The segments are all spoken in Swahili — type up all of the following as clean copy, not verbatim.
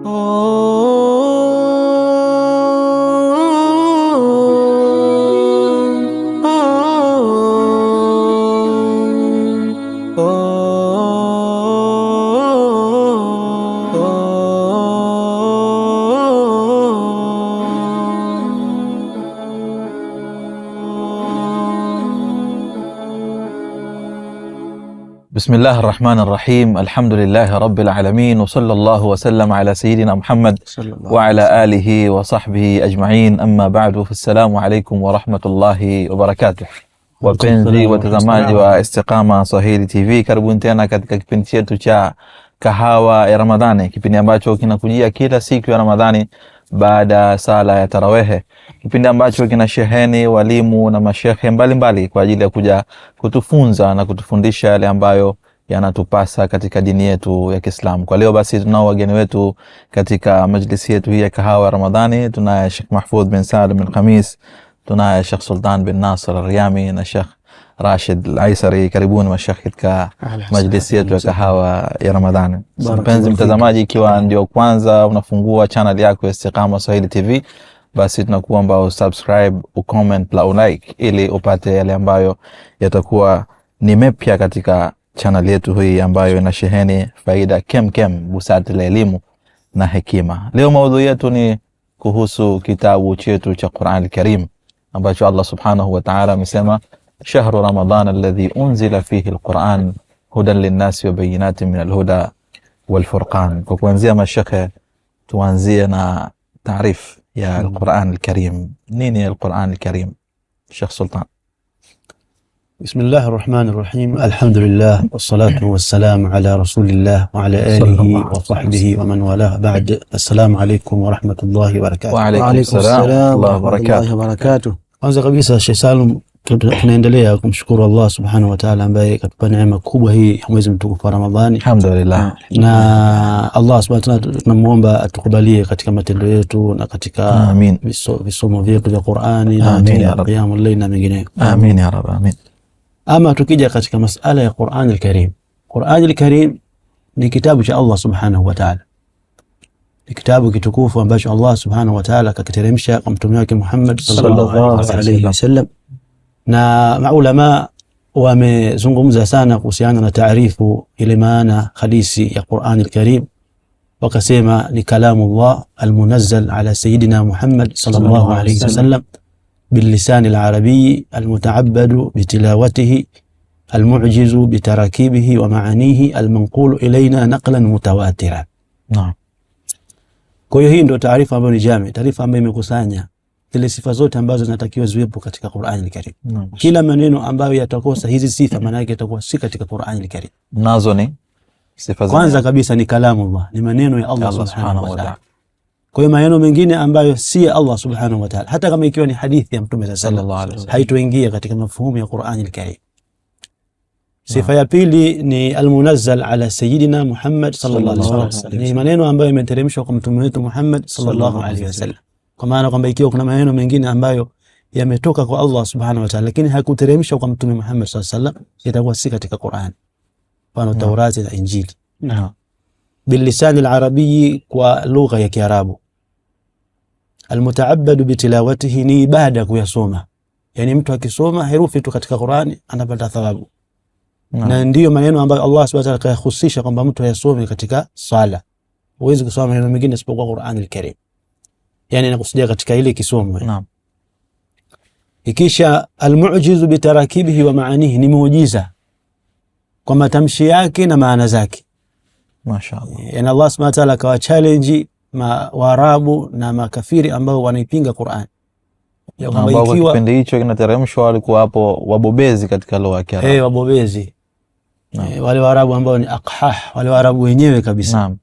بسم الله الرحمن الرحيم. الحمد لله رب العالمين، وصلى الله وسلم على سيدنا محمد وعلى آله وصحبه أجمعين. أما بعد، فالسلام عليكم ورحمة الله وبركاته. Wapenzi watazamaji wa Istiqama Swahili TV, karibuni tena katika kipindi chetu cha Kahawa ya Ramadhani, kipindi ambacho kinakujia kila siku ya Ramadhani baada sala ya tarawehe, kipindi ambacho kinasheheni walimu na mashekhe mbalimbali kwa ajili ya kuja kutufunza na kutufundisha yale ambayo yanatupasa katika dini yetu ya Kiislamu. Kwa leo basi tunao wageni wetu katika majlisi yetu hii ya Kahawa ya Ramadhani. Tunaye Sheikh Mahfudh bin Salim al-Khamis, tunaye Sheikh Sultan bin Nasr al-Riyami na Sheikh Rashid al-Aisari. Karibuni mashekhe katika majlisi yetu ya Kahawa ya Ramadhani. Mpenzi mtazamaji, ikiwa ndio kwanza unafungua channel yako ya Istiqama Swahili TV, basi tunakuomba usubscribe, ucomment na ulike ili upate yale ambayo yatakuwa ni mapya katika channel yetu hii ambayo inasheheni faida kem busati la elimu na hekima. Leo maudhui yetu ni kuhusu kitabu chetu cha Qur'an al-Karim ambacho Allah Subhanahu wa Ta'ala amesema shahru Ramadhan alladhi unzila fihi al-Qur'an hudan lin-nasi wa bayyinatin min al-huda wal-furqan. Kwa kuanzia mashekhe, tuanzie na taarif ya al-Qur'an al-Karim. Nini al-Qur'an al-Karim, Sheikh Sultan? بسم الله الرحمن الرحيم. الحمد لله والصلاة والسلام على رسول الله وعلى آله وصحبه ومن والاه. بعد، السلام عليكم ورحمة الله وبركاته. وعليكم السلام ورحمة الله وبركاته. Kwanza kabisa, Sheikh Salum, tunaendelea kumshukuru Allah Subhanahu wa Ta'ala ambaye katupa neema kubwa hii mwezi mtukufu wa Ramadhani. Alhamdulillah. Na Allah Subhanahu wa Ta'ala tunamuomba atukubalie katika matendo yetu na katika visomo vyetu vya Qur'ani na qiyamul layl na mengineyo. Amin ya Rabb, amin. Ama tukija katika masala ya Qur'an al-Karim, Qur'an al-Karim ni kitabu cha Allah Subhanahu wa Ta'ala. Ni kitabu kitukufu ambacho Allah Subhanahu wa Ta'ala kakiteremsha kwa mtume wake Muhammad sallallahu alayhi wasallam. Na maulama wamezungumza sana kuhusiana na taarifu ile maana halisi ya Qur'an al-Karim, wakasema ni kalamullah al-munazzal ala sayyidina Muhammad sallallahu alayhi wasallam باللسان العربي المتعبد بتلاوته المعجز بتراكيبه ومعانيه المنقول إلينا نقلا متواترا. نعم. Kwa hiyo hii ndio taarifa ambayo ni jami, taarifa ambayo imekusanya zile sifa zote ambazo zinatakiwa ziwepo katika Qur'an al-Karim. Kila maneno ambayo yatakosa hizi sifa, maana yake yatakuwa si katika Qur'an al-Karim. Nazo ni sifa. Kwanza kabisa ni kalamullah, ni maneno ya Allah Subhanahu wa Ta'ala. Kwa hiyo maneno mengine ambayo si ya Allah Subhanahu wa Ta'ala, hata kama ikiwa ni hadithi ya Mtume sallallahu alaihi wasallam, haitoingia katika mafhumu ya Qur'an al-Karim. Sifa ya pili ni al-munazzal ala sayyidina Muhammad sallallahu alaihi wasallam. Ni maneno ambayo yameteremshwa kwa mtume wetu Muhammad sallallahu alaihi wasallam. Kwa maana kwamba ikiwa kuna maneno mengine ambayo yametoka kwa Allah Subhanahu wa Ta'ala lakini hakuteremshwa kwa mtume Muhammad sallallahu alaihi wasallam, yatakuwa si katika Qur'an. Mfano Taurati na Injili. Bilisani al-Arabi, kwa lugha ya Kiarabu. Almutaabadu bitilawatihi, ni ibada kuyasoma. Yani mtu akisoma herufi tu katika Qur'ani anapata thawabu. Na ndiyo maneno ambayo Allah Subhanahu wa Ta'ala kayahusisha kwamba mtu ayasome katika sala. Huwezi kusoma maneno mengine isipokuwa Qur'an al-Karim. Yani inakusudia katika ile kisomo. Naam. Ikisha almu'jizu bitarakibihi wa maanihi, ni muujiza kwa matamshi yake na maana zake. Mashaallah. Yani Allah Subhanahu wa Ta'ala kawa challenge Waarabu na makafiri ambao wanaipinga Qur'an. Ya kwamba ikiwa kipindi hicho kinateremshwa walikuwa hapo wabobezi katika lugha ya Kiarabu. Wabobezi. Wale Waarabu ambao ni aqhah, wale Waarabu wenyewe kabisa. Naam.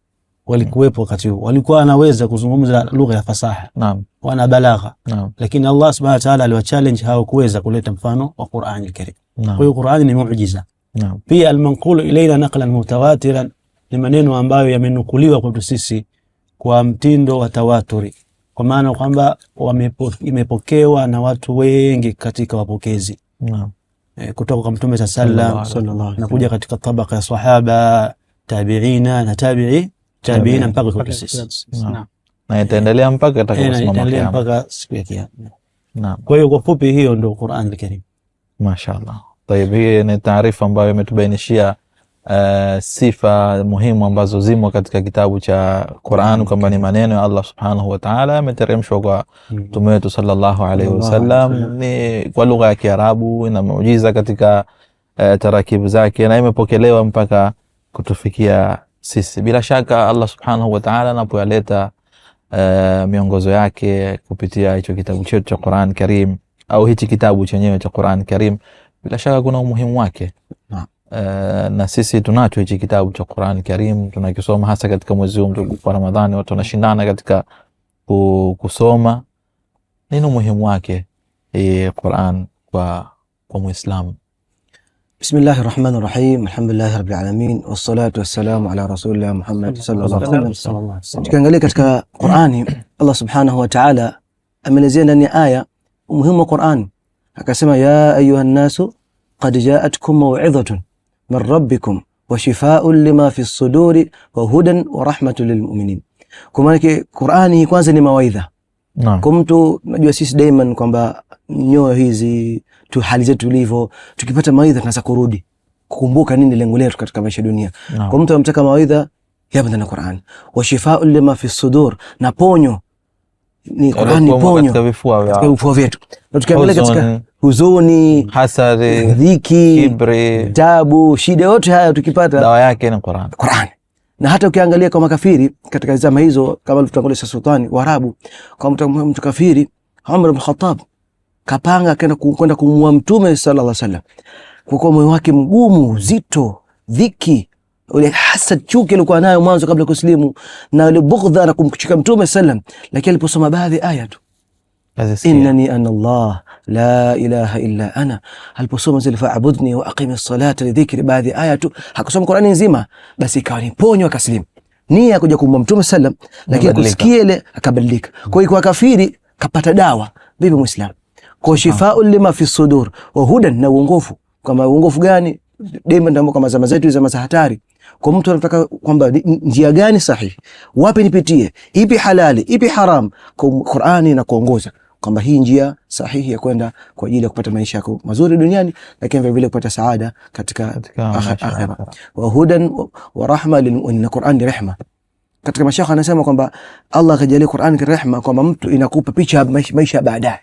Walikuwepo wakati huo. Walikuwa wanaweza kuzungumza lugha ya fasaha. Naam. Wana balagha. Naam. Lakini Allah Subhanahu wa Ta'ala aliwa challenge hao kuweza kuleta mfano wa Qur'an al-Karim. Kwa hiyo Qur'an ni muujiza. Naam. Pia al-manqulu ilayna naqlan mutawatiran, ni maneno ambayo yamenukuliwa kwetu sisi kwa mtindo wa tawaturi, kwa maana kwamba imepokewa na watu wengi katika wapokezi. Kutoka kwa Mtume sallallahu alaihi wasallam na kuja katika tabaka ya sahaba, tabi'ina na tabi'i tabiina mpaka kwetu sisi. Naam. Na itaendelea mpaka itakaposimama kiyama. Mpaka siku ya kiyama. Naam. Kwa hiyo kwa fupi hiyo ndio Qur'an al-Karim. Mashaallah. Tayeb, hii ni taarifa ambayo imetubainishia sifa muhimu ambazo zimo katika kitabu cha Qur'an, kwamba ni maneno ya Allah subhanahu wa ta'ala, yameteremshwa kwa Mtume wetu sallallahu alaihi wasallam, ni kwa lugha ya Kiarabu, ina muujiza katika tarakibu zake, na imepokelewa mpaka kutufikia sisi. Bila shaka Allah subhanahu wa ta'ala anapoyaleta miongozo yake kupitia hicho kitabu chetu cha Qur'an Karim, au hichi kitabu chenyewe cha Qur'an Karim, bila shaka kuna umuhimu wake. Na sisi tunacho hichi kitabu cha Qur'an Karim, tunakisoma hasa katika mwezi huu mtukufu wa Ramadhani. Watu wanashindana katika kusoma. Nini umuhimu wake Qur'an kwa Muislamu? Bismillahir Rahmanir Rahim, alhamdulillahi rabbil alamin, wassalatu wassalamu ala rasulillah Muhammad sallallahu alaihi wasallam. Tukiangalia katika Qur'ani, Allah subhanahu wa ta'ala ameelezea ndani ya aya umuhimu wa Qur'an, akasema ya ayuhan nasu qad ja'atkum maw'idhatun min rabbikum wa shifaa'un lima fi as-suduri wa hudan wa rahmatun lil mu'minin. Kwa maana Qur'ani kwanza ni mawaidha. Naam. Kwa mtu, najua sisi daima kwamba nyoyo hizi tu hali zetu tulivyo, tukipata mawaidha tunaanza kurudi kukumbuka nini lengo letu katika maisha ya dunia. Naam. Kwa mtu anamtaka mawaidha, yapo ndani ya Qur'an. Wa shifaa'un lima fi as-sudur, na ponyo ni Qur'an, ni ponyo katika vifua vyetu. Na tukiangalia katika huzuni, hasadi, dhiki, kibri, tabu, shida, yote haya tukipata dawa yake ni Qur'an. Na hata ukiangalia kwa makafiri katika zama hizo, kama tulivyotangulia sultani wa Arabu, kwa mtu kafiri Umar ibn Khattab kapanga kwenda kumua Mtume sallallahu alaihi wasallam, kwa kuwa moyo wake mgumu, uzito, dhiki, ule hasad, chuki alikuwa nayo mwanzo kabla kuslimu, na ile bughdha na kumkuchika Mtume sallam. Lakini aliposoma baadhi aya tu, innani ana Allah la ilaha illa ana, aliposoma zile fa'budni wa aqimis salata li dhikri, baadhi aya tu, hakusoma Qur'ani nzima, basi ikawa ni ponyo, akaslimu. Nia kuja kumwa Mtume sallam, lakini kusikia ile akabadilika. Kwa hiyo kwa kafiri kapata dawa, vipi Muislamu? Kwa shifaa'un lima fi sudur wa hudan, na uongofu. Kama uongofu gani? Daima ndio kama zama zetu, zama za hatari. Kwa mtu anataka kwamba njia gani sahihi, wapi nipitie, ipi halali, ipi haram, kwa Qur'ani na kuongoza kwamba hii njia sahihi ya kwenda kwa ajili ya kupata maisha yako mazuri duniani, lakini vile vile kupata saada katika akhira. Wa hudan wa rahma lil Qur'an, ni rehma. Katika mashaka anasema kwamba Allah akajalia Qur'an ni rehma, kwamba mtu inakupa picha ya maisha baadaye,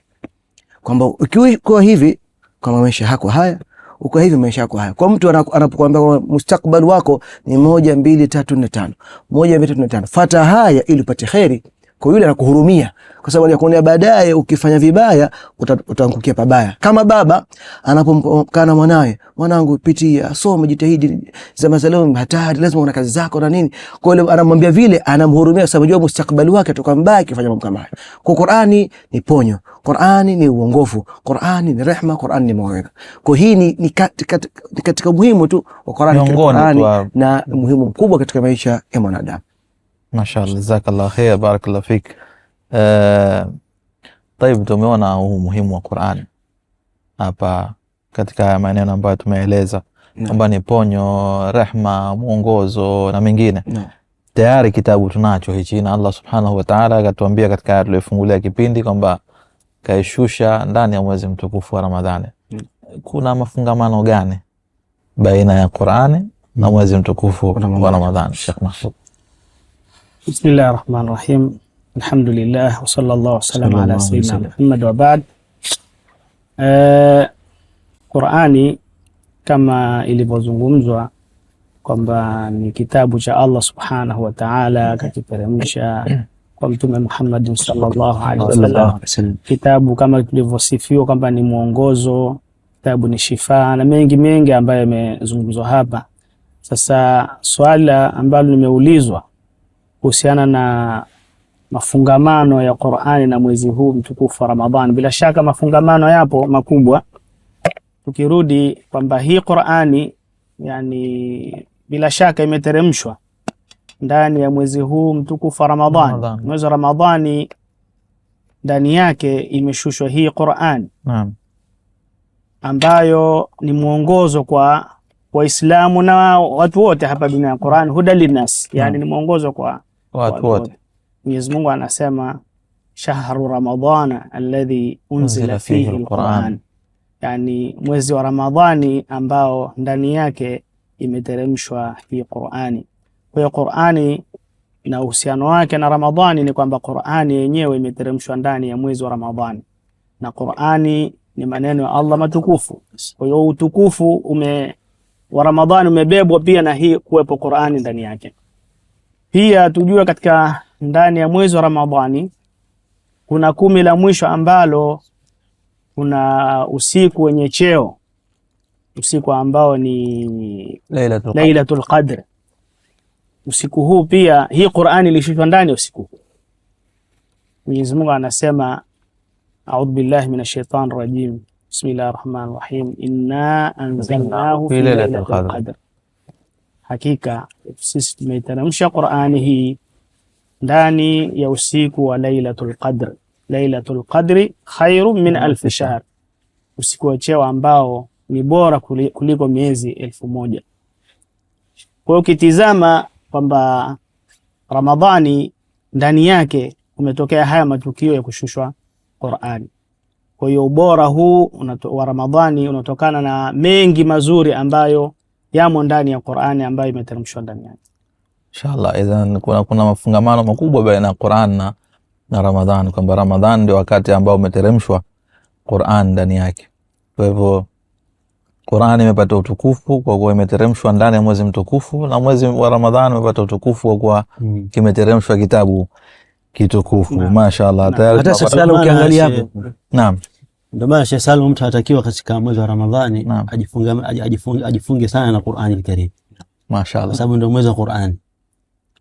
kwamba ukiwa hivi kama maisha yako haya, uko hivi maisha yako haya. Kwa mtu anapokuambia mustakbal wako ni 1 2 3 4 5, 1 2 3 4 5, fuata haya ili upate khairi, kwa yule anakuhurumia, kwa sababu anakuona baadaye ukifanya vibaya utaangukia pabaya. Kama baba anapomkana mwanae, mwanangu pitia, soma, jitahidi, zama za leo hatari, lazima una kazi zako na nini. Kwa hiyo anamwambia vile, anamhurumia, sababu anajua mustakbali wake atoka mbaya kifanya mambo kama hayo. Kwa Qur'ani ni ponyo, Qur'ani ni uongofu, Qur'ani ni rehma, Qur'ani ni mawaidha. Kwa hii ni katika muhimu tu wa Qur'ani na muhimu mkubwa katika maisha ya mwanadamu. Mashaallah, jazakallah khair, barakallahu fik. Tayeb, tumeona umuhimu wa Qur'an hapa katika maneno ambayo tumeeleza kwamba ni ponyo, rehma, mwongozo na mengine. Tayari kitabu tunacho hichi, na Allah subhanahu wa ta'ala akatuambia katika aya tuliyofungulia kipindi kwamba kaishusha ndani ya mwezi mtukufu wa Ramadhani. Kuna mafungamano gani baina ya Qur'ani na mwezi mtukufu wa Ramadhani, Sheikh Mahfudh? Bismillahir Rahmanir Rahim, alhamdulillah wa sallallahu wasallam ala sayyidina Muhammad wa ba'd. Qur'ani kama ilivyozungumzwa kwamba ni kitabu cha Allah subhanahu wa ta'ala, kakiteremsha kwa Mtume Muhammad sallallahu alaihi wasallam. Kitabu kama tulivyosifiwa kwamba ni mwongozo, kitabu ni shifa, na mengi ambayo yamezungumzwa hapa. Sasa swala ambalo nimeulizwa kuhusiana na mafungamano ya Qur'ani na mwezi huu mtukufu wa Ramadhani, bila shaka mafungamano yapo makubwa. Tukirudi kwamba hii Qur'ani yani bila shaka imeteremshwa ndani ya mwezi huu mtukufu wa Ramadhani. Mwezi wa Ramadhani ndani yake imeshushwa hii Qur'ani, ambayo ni mwongozo kwa Waislamu na watu wote hapa duniani. Qur'an huda linnas, yani ni mwongozo kwa watu wote. Mwenyezi Mungu anasema shahru ramadhana alladhi unzila fihi alquran, yani mwezi wa Ramadhani ambao ndani yake imeteremshwa hii Qur'ani. Kwa hiyo Qur'ani na uhusiano wake na Ramadhani ni kwamba Qur'ani yenyewe imeteremshwa ndani ya mwezi wa Ramadhani, na Qur'ani ni maneno ya Allah matukufu. Kwa hiyo utukufu wa Ramadhani umebebwa pia na hii kuwepo Qur'ani ndani yake. Pia tujue katika ndani ya mwezi wa Ramadhani kuna 10 la mwisho ambalo kuna usiku wenye cheo, usiku ambao ni Lailatul Qadr. Usiku huu pia hii Qur'ani ilishushwa ndani ya usiku huu. Mwenyezi Mungu anasema a'udhu billahi minash shaitani rajim, bismillahir rahmanir rahim, inna anzalnahu fi lailatul qadr, hakika sisi tumeiteremsha Qur'ani hii ndani ya usiku wa Lailatul Qadr. Lailatul Qadri khairun min alf shahr, usiku wa cheo ambao ni bora kuliko miezi 1000. Kwa hiyo ukitizama kwamba Ramadhani ndani yake umetokea haya matukio ya kushushwa Qur'ani. Kwa hiyo ubora huu wa Ramadhani unatokana na mengi mazuri ambayo yamo ndani ya Qur'ani ambayo imeteremshwa ndani yake. Inshallah, idhan kuna mafungamano makubwa baina ya Qur'an na Ramadhani, kwamba Ramadhani ndio wakati ambao umeteremshwa Qur'an ndani yake. Kwa hivyo Qur'an imepata utukufu kwa kuwa imeteremshwa ndani ya mwezi mtukufu, na mwezi wa Ramadhani umepata utukufu kwa kuwa kimeteremshwa kitabu kitukufu. Mashaallah. Hata sasa ukiangalia hapo, naam, ndio maana Sheikh Salum mtu atakiwa katika mwezi wa Ramadhani ajifunge sana na Qur'an al-Karim. Mashaallah, kwa sababu ndio mwezi wa Qur'an.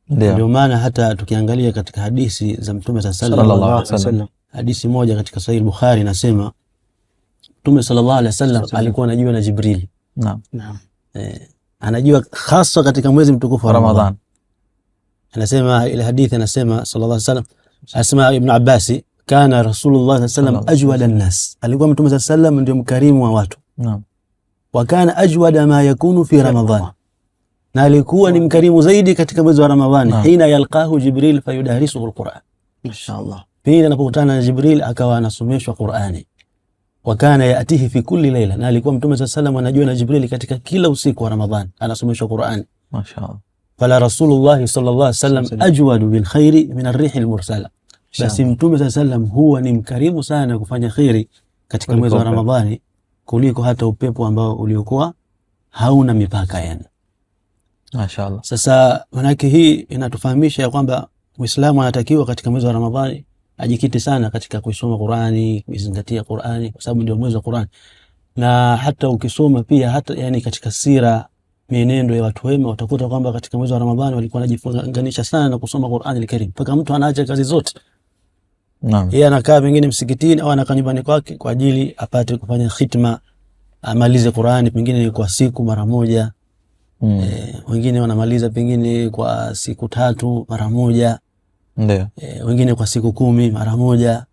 Ndio maana hata tukiangalia katika hadithi za Mtume sallallahu alaihi wasallam, hadithi moja katika Sahih Bukhari inasema Mtume sallallahu alaihi wasallam alikuwa anajua na Jibril. Naam. Anajua hasa katika mwezi mtukufu wa Ramadhan. Anasema ile hadithi, anasema sallallahu alaihi wasallam, asma Ibn Abbas, kana Rasulullah sallallahu alaihi wasallam ajwada an-nas, alikuwa Mtume sallallahu alaihi wasallam ndio mkarimu wa watu. Naam. Wa kana ajwada ma yakunu fi Ramadhan, na alikuwa ni mkarimu zaidi katika mwezi wa Ramadhani. Hina yalqahu Jibril fayudarisuhu al-Qur'an. Mashaallah. Pili anapokutana na Jibril akawa anasomeshwa Qur'ani. Wa kana yatihi fi kulli layla, na alikuwa Mtume sallallahu alayhi wasallam anajua na Jibril katika kila usiku wa Ramadhani anasomeshwa Qur'ani. Mashaallah. Fala Rasulullah sallallahu alayhi wasallam ajwadu bil khairi min ar-rih al-mursala, basi Mtume sallallahu alayhi wasallam huwa ni mkarimu sana kufanya khairi katika mwezi wa Ramadhani kuliko hata upepo ambao uliokuwa hauna mipaka yani. Mashaallah. Sasa manake hii inatufahamisha ya kwamba Muislamu anatakiwa katika mwezi wa Ramadhani ajikite sana katika kusoma Qur'ani, kuzingatia Qur'ani kwa sababu ndio mwezi wa Qur'ani. Na hata ukisoma pia hata yani katika sira, mienendo ya watu wema, utakuta kwamba katika mwezi wa Ramadhani walikuwa wanajifunganisha sana na kusoma Qur'ani al-Karim, mpaka mtu anaacha kazi zote. Naam. Yeye anakaa pengine msikitini au anakaa nyumbani kwake kwa ajili apate kufanya khitma, amalize Qur'ani pengine kwa siku mara moja. Wengine wanamaliza pengine kwa siku 3 mara moja. Ndio. Wengine kwa siku 10 mara moja.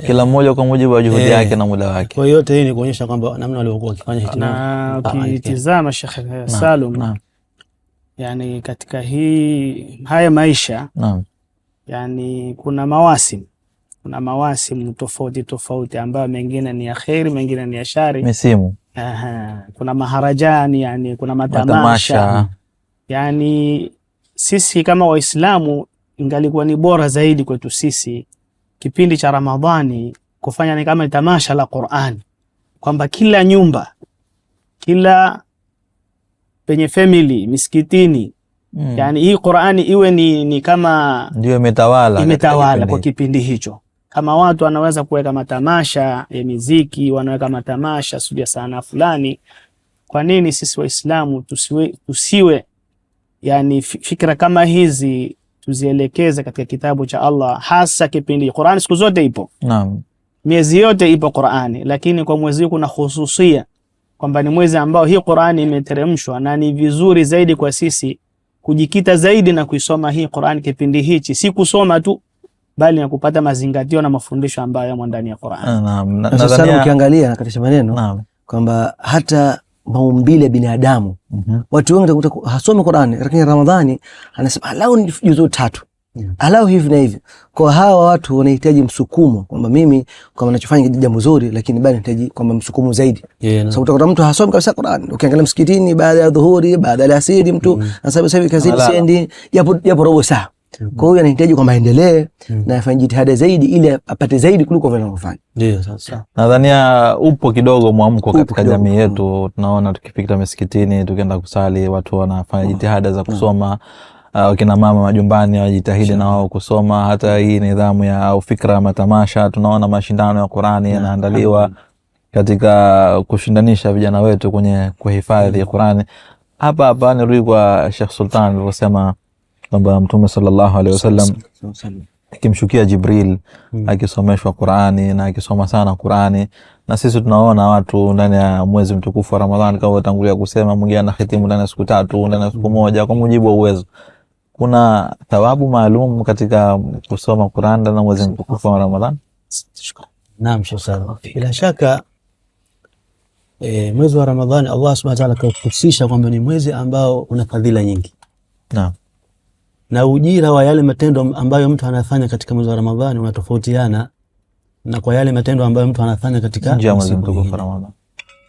Kila mmoja kwa mujibu wa juhudi yake na muda wake. Kwa hiyo yote hii ni kuonyesha kwamba namna waliokuwa wakifanya hitima. Na ukitizama Sheikh Salum, yani katika haya maisha, yani kuna mawasimu tofauti ambayo mengine ni ya khairi, mengine ni ya shari. Misimu. Kuna maharajani, yani kuna matamasha. Yani sisi kama Waislamu ingalikuwa ni bora zaidi kwetu sisi kipindi cha Ramadhani kufanya ni kama tamasha la Qur'an, kwamba kila nyumba, kila penye family, misikitini, yani hii Qur'ani iwe ni kama ndio imetawala kwa kipindi hicho. Kama watu wanaweza kuweka matamasha ya muziki, wanaweka matamasha sio sana fulani, kwa nini sisi Waislamu tusiwe yani fikra kama hizi tuzielekeze katika kitabu cha Allah, hasa kipindi Qur'ani siku zote ipo. Naam. Miezi yote ipo Qur'ani, lakini kwa mwezi huu kuna hususia kwamba ni mwezi ambao hii Qur'ani imeteremshwa, na ni vizuri zaidi kwa sisi kujikita zaidi na kuisoma hii Qur'ani kipindi hichi, si kusoma tu bali na kupata mazingatio na mafundisho ambayo yamo ndani ya Qur'ani. Naam. Sasa ukiangalia katika maneno kwamba hata maumbile ya binadamu. Watu wengi utakuta hasome Qur'ani, lakini Ramadhani anasema alau ni juzuu 3, alau hivi na hivi. Kwa hawa watu wanahitaji msukumo, kwamba mimi kama ninachofanya jambo zuri, lakini bado nahitaji kwamba msukumo zaidi. Sasa utakuta mtu hasomi kabisa Qur'ani, ukiangalia msikitini baada ya dhuhuri, baada ya asiri, mtu sasa hivi kazini siendi japo robo saa. Kwa hiyo anahitaji kwamba aendelee na afanye jitihada zaidi ili apate zaidi kuliko vile anavyofanya. Ndio sasa. Nadhania upo kidogo mwamko katika jamii yetu. Tunaona tukifika misikitini, tukienda kusali, watu wanafanya jitihada za kusoma. Kina mama majumbani wajitahidi na wao kusoma. Hata hii nidhamu ya au fikra ya matamasha, tunaona mashindano ya Qur'ani yanaandaliwa katika kushindanisha vijana wetu kwenye kuhifadhi Qur'ani. Hapa nirudi kwa Sheikh Sultan alivyosema kwamba Mtume sallallahu alaihi wasallam akimshukia Jibril akisomeshwa Qur'ani na akisoma sana Qur'ani, na sisi tunaona watu ndani ya mwezi mtukufu wa Ramadhani kama watangulia kusema, mwingine anahitimu ndani ya siku 3, ndani ya siku 1 kwa mujibu wa uwezo. Kuna thawabu maalum katika kusoma Qur'an ndani ya mwezi mtukufu wa Ramadhani? Naam, shukran. Bila shaka mwezi wa Ramadhani Allah Subhanahu wa ta'ala kauhusisha kwamba ni mwezi ambao una fadhila nyingi. Naam. Na ujira wa yale matendo ambayo mtu anafanya katika mwezi wa Ramadhani unatofautiana na kwa yale matendo ambayo mtu anafanya katika mwezi mtukufu wa Ramadhani.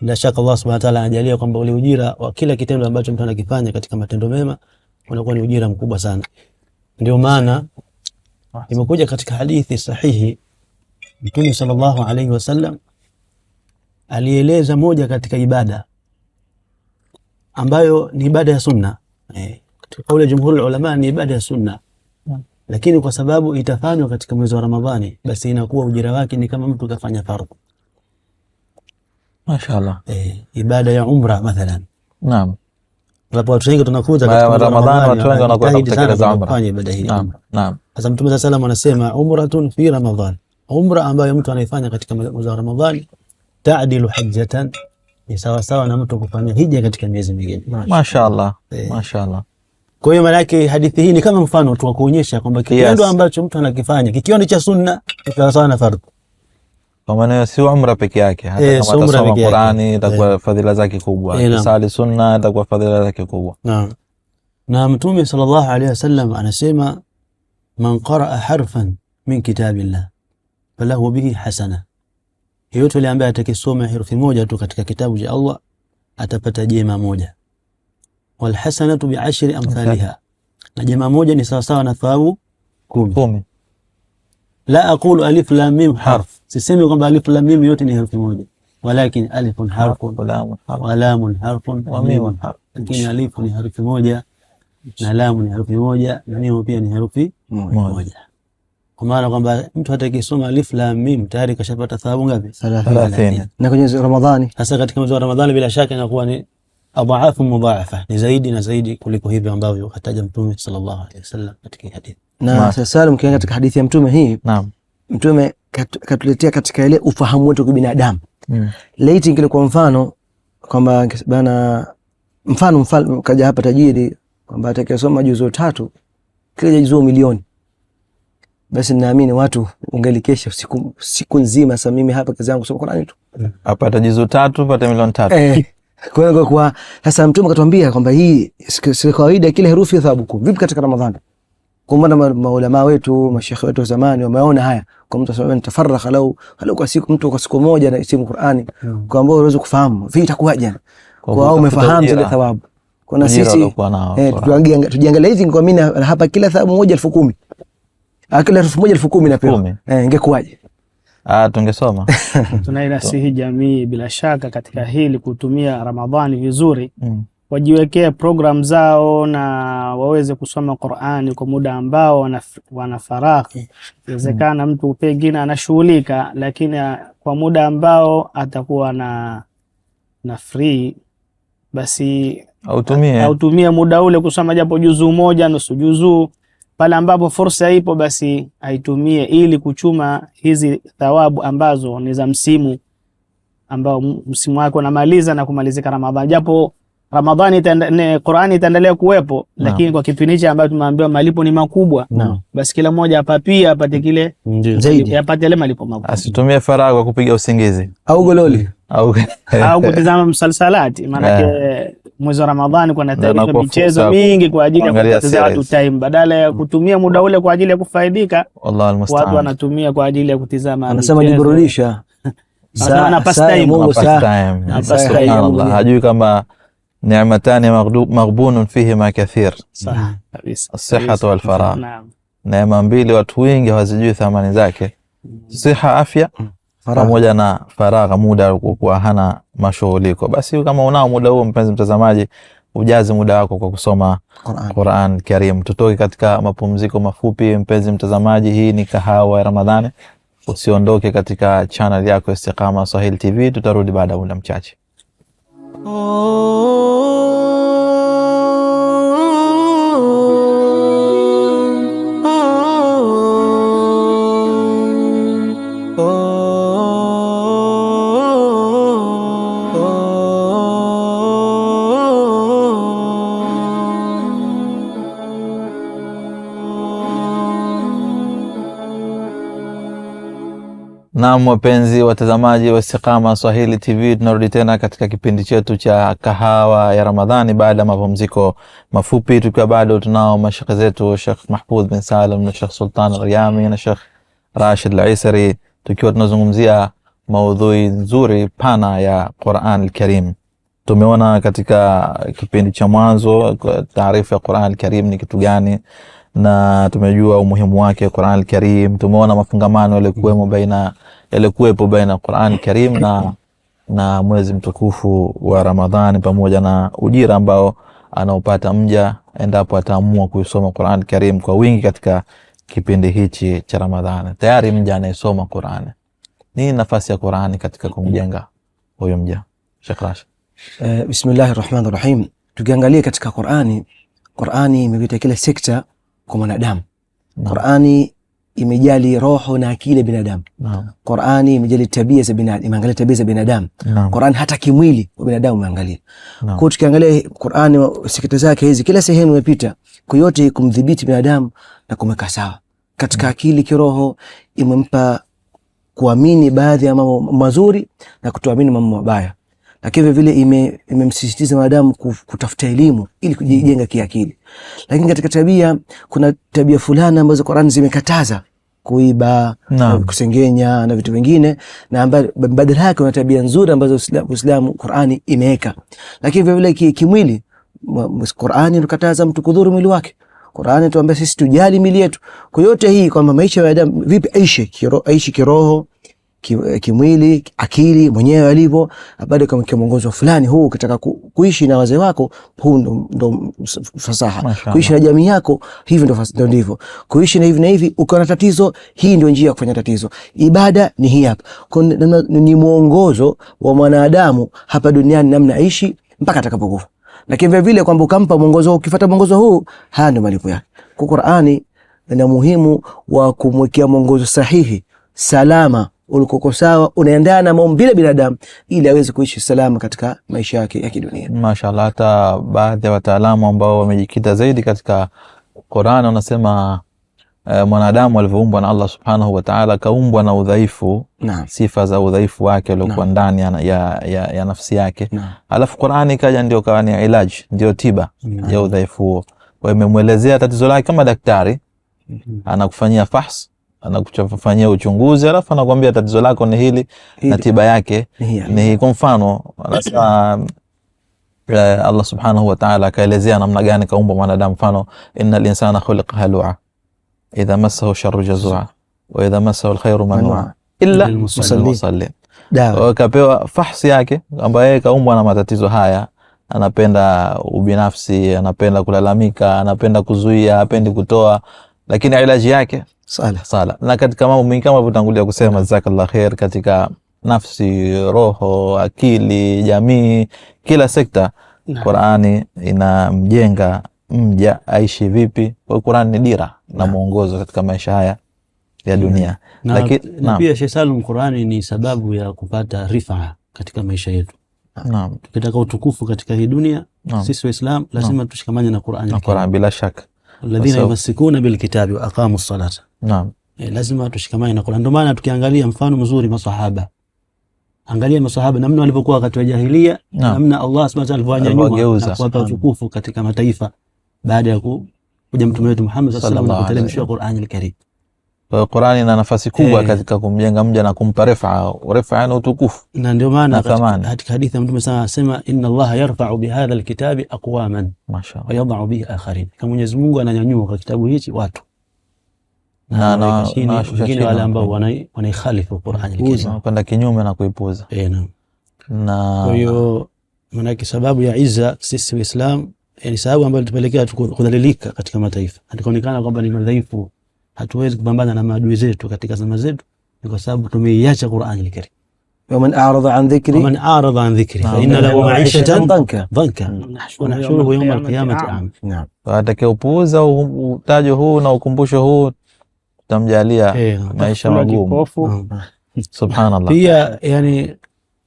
Bila shaka Allah Subhanahu wa ta'ala anajalia kwamba ule ujira wa kila kitendo ambacho mtu anakifanya katika matendo mema unakuwa ni ujira mkubwa sana. Ndio maana imekuja katika hadithi sahihi Mtume sallallahu alayhi wasallam alieleza moja katika ibada ambayo ni ibada ya sunna. Kauli ya jumhuri ulama ni ibada ya sunna, lakini kwa sababu itafanywa katika mwezi wa Ramadhani, basi inakuwa ujira wake ni kama mtu kafanya fardhu. Mashaallah. Ibada ya umra mathalan. Naam. Hapo watu wengi tunakuta katika Ramadhani watu wengi wanakuwa kutekeleza umra. Fanya ibada hii. Naam. Sasa Mtume sallallahu anasema umratun fi Ramadhan. Umra ambayo mtu anaifanya katika mwezi wa Ramadhani ta'dilu hajjatan, ni sawa sawa na mtu kufanya hija katika miezi mingine. Mashaallah. Mashaallah. Kwa hiyo maana yake hadithi hii ni kama mfano tu wa kuonyesha kwamba kitendo ambacho mtu anakifanya kikiwa ni cha sunna ni sawa sawa na fardhu. Kwa maana si umra peke yake, hata kama atasoma Qur'ani itakuwa fadhila zake kubwa, kusali sunna itakuwa fadhila zake kubwa. Naam. Na Mtume sallallahu alaihi wasallam anasema man qaraa harfan min kitabillah falahu bihi hasana. Yeyote yule ambaye atakisoma herufi moja tu katika kitabu cha Allah atapata jema moja. Wal hasanatu bi 10 amthaliha, na jema moja ni sawa sawa na thawabu 10. La aqulu alif lam mim harf, sisemi kwamba alif lam mim yote ni herufi moja, walakin alifun harfun wa lamun harfun wa mimun harf. Lakini alif ni herufi moja na lamu ni herufi moja na mim pia ni herufi moja. Kwa maana kwamba mtu hata akisoma alif lam mim tayari kashapata thawabu ngapi? 30. Na kwenye Ramadhani, hasa katika mwezi wa Ramadhani bila shaka inakuwa ni adhaafu mudhaafa, ni zaidi na zaidi kuliko hivyo ambavyo hataja Mtume sallallahu alaihi wasallam katika hadithi. Na sasa mkiangalia katika hadithi ya Mtume hii, naam, Mtume katuletea katika ile ufahamu wetu kwa binadamu. Laiti ingekuwa kwa mfano kwamba bana, mfano kaja hapa tajiri kwamba atakayesoma juzuu 3 kile juzuu milioni, basi naamini watu ungelikesha siku nzima. Sasa mimi hapa kazi yangu kusoma Qur'ani tu, apata juzuu 3 pata milioni 3. Kwa sasa Mtume akatuambia kwamba hii si kawaida, kile herufi ya thawabu. Vipi katika Ramadhani? Kwa maana maulama wetu, mashekhe wetu wa zamani wameona haya, kwa mtu sababu tafarraka lau kwa siku, mtu kwa siku moja na isimu Qur'ani, kwa ambao unaweza kufahamu vipi itakuwaje, kwa au umefahamu zile thawabu. Kuna sisi tujiangalia hizi, kwa mimi hapa kila thawabu moja 10,000, kila 1000 10,000 napewa, ingekuwaje? Tungesoma. Tunainasihi jamii bila shaka katika hili kutumia Ramadhani vizuri. Wajiwekee program zao na waweze kusoma Qur'ani kwa muda ambao wana faragha. Inawezekana mtu pengine anashughulika, lakini kwa muda ambao atakuwa na free, basi autumie muda ule kusoma japo juzuu moja, nusu juzuu. Pale ambapo fursa ipo basi aitumie ili kuchuma hizi thawabu ambazo ni za msimu ambao msimu wake unamaliza na kumalizika Ramadhani. Japo Ramadhani Qur'ani itaendelea kuwepo, lakini kwa kipindi hicho ambacho tumeambiwa malipo ni makubwa, basi kila mmoja apate kile zaidi, apate ile malipo makubwa. Asitumie faragha kwa kupiga usingizi au gololi. au kutizama msalsalati, maana mwezi wa Ramadhani kuna taarifa michezo mingi kwa ajili ya kupoteza watu time, badala ya kutumia muda ule kwa ajili ya kufaidika, wallahi almusta'an, watu wanatumia kwa ajili ya kutizama, anasema jiburudisha sana past time. Subhanallah, hajui kama ni'matani maghbunun fihima kathir, sawa kabisa, as-sihhatu wal faragh. Neema mbili watu wengi hawazijui thamani zake, siha, afya, pamoja na faragha, muda kwa hana mashughuliko. Basi kama unao muda huo, mpenzi mtazamaji, ujaze muda wako kwa kusoma Qur'an Karim. Tutoke katika mapumziko mafupi, mpenzi mtazamaji. Hii ni Kahawa ya Ramadhani. Usiondoke katika channel yako Istiqama Swahili TV, tutarudi baada ya muda mchache. Naam, wapenzi watazamaji wa Istiqama Swahili TV, tunarudi tena katika kipindi chetu cha Kahawa ya Ramadhani baada ya mapumziko mafupi, tukiwa bado tunao mashekhe zetu Sheikh Mahfudh bin Salim na Sheikh Sultan Al-Riyami na Sheikh Rashid Al-Aisari, tukiwa tunazungumzia maudhui nzuri pana ya Qur'an Al-Karim. Tumeona katika kipindi cha mwanzo taarifa ya Qur'an Al-Karim ni kitu gani, na tumejua umuhimu wake Qur'an Al-Karim. Tumeona mafungamano yalikuwepo baina Qur'an Al-Karim na mwezi mtukufu wa Ramadhani, pamoja na ujira ambao anaopata mja endapo ataamua kuisoma Qur'an Al-Karim kwa wingi katika kipindi hichi cha Ramadhani. Tayari mja anayesoma Qur'an, nini nafasi ya Qur'an katika kumjenga huyo mja? Sheikh Rashid. Bismillahir Rahmanir Rahim. Tukiangalia katika Qur'ani imepita kila sekta kwa mwanadamu. Qur'ani imejali roho na akili ya binadamu. Qur'ani imejali tabia za binadamu, imeangalia tabia za binadamu. Qur'ani hata kimwili wa binadamu imeangalia. Kwa tukiangalia Qur'ani sekta zake hizi, kila sehemu imepita kwa yote kumdhibiti binadamu na kumweka sawa. Katika akili, kiroho, imempa kuamini baadhi ya mambo mazuri na kutoamini mambo mabaya. Lakini vile imemsisitiza wanadamu kutafuta elimu ili kujijenga kiakili. Lakini katika tabia, kuna tabia fulani ambazo Qur'an zimekataza: kuiba, kusengenya na vitu vingine, na badala yake kuna tabia nzuri ambazo Uislamu Qur'ani imeweka. Lakini vile kimwili, Qur'ani inakataza mtu kudhuru mwili wake. Qur'ani tuambia sisi tujali mili yetu. Kwa yote hii kwamba maisha ya wanadamu vipi aishi kiroho, kimwili, akili mwenyewe alivyo, baada kama kiongozo fulani, huu ukitaka kuishi na wazee wako, huu ndo fasaha. Kuishi na jamii yako, hivi ndo ndivyo. Kuishi na hivi na hivi, ukiwa na tatizo, hii ndio njia ya kufanya tatizo. Ibada ni hii hapa. Ni mwongozo wa mwanadamu hapa duniani, namna aishi mpaka atakapokufa. Lakini vile kwamba ukampa mwongozo, ukifuata mwongozo huu, haya ndio malipo yake. Kwa Qur'ani ina muhimu wa kumwekea mwongozo sahihi, salama, ulikoko sawa, unaendana na maumbile binadamu, ili aweze kuishi salama katika maisha yake ya kidunia. Mashaallah, hata baadhi ya wataalamu ambao wamejikita zaidi katika Qur'an wanasema mwanadamu alivyoumbwa na Allah Subhanahu wa Ta'ala, kaumbwa na udhaifu, sifa za udhaifu wake uliokuwa ndani ya nafsi yake. Alafu Qur'ani kaja ndio kawa ni ilaji, ndio tiba ya udhaifu huo. Kwa hiyo imemuelezea tatizo lake kama daktari, anakufanyia fahs, anakufanyia uchunguzi, alafu anakuambia tatizo lako ni hili na tiba yake ni hii. Kwa mfano anasema Allah Subhanahu wa Ta'ala akaelezea namna gani kaumba mwanadamu. Mfano, innal insana khuliqa halu'a idha massahu sharru jazua wa idha massahu alkhairu manua illa musallin. Kapewa fahsi yake ambaye yeye kaumbwa na matatizo haya. Anapenda ubinafsi, anapenda kulalamika, anapenda kuzuia, hapendi kutoa, lakini ilaji yake sala. Na katika mambo mengi kama tulivyotangulia kusema, jazakallah khair, katika nafsi, roho, akili, jamii, kila sekta Qur'ani inamjenga mja aishi vipi. Kwa Qur'ani ni dira na mwongozo katika maisha haya ya dunia. Lakini pia Sheikh Salum, Qur'ani ni sababu ya kupata rifaa katika maisha yetu. Naam. Tukitaka utukufu katika hii dunia, sisi Waislamu lazima tushikamane na Qur'ani. Na Qur'an bila shaka. Alladhina yamsikuna bil kitabi wa aqamu as-salata. Naam. Lazima tushikamane na Qur'an. Ndio maana tukiangalia mfano mzuri masahaba, Angalia masahaba namna walivyokuwa wakati wa jahiliya, namna Allah subhanahu wa ta'ala alivyowanyanyua na kuwapa utukufu katika mataifa baada ya kuja mtume wetu Muhammad sallallahu alaihi wasallam kuteremshia Qur'an al-Karim. Kwa Qur'an ina nafasi kubwa katika kumjenga mja na kumpa rifa na utukufu. Na ndio maana katika hadithi ya mtume sana anasema inna Allah yarfa'u bihadha al-kitabi aqwaman wa yadh'u bihi akharin. Kama Mwenyezi Mungu ananyanyua kwa kitabu hichi watu na wengine wale ambao wanaikhalifu Qur'an al-Karim, kwenda kinyume na kuipuza. Na kwa hiyo maana sababu ya izza sisi Waislamu ni sababu ambayo tupelekea kudhalilika katika mataifa. Hatuonekana kwamba ni madhaifu, hatuwezi kupambana na maadui zetu katika zama zetu, ni kwa sababu tumeiacha Qur'an al-Karim. ومن أعرض عن ذكري فإن له معيشة ضنكا ونحشره يوم القيامة أعمى. نعم. Atakayepuuza utajo huu na ukumbusho huu tutamjalia maisha magumu. Subhanallah. Pia yani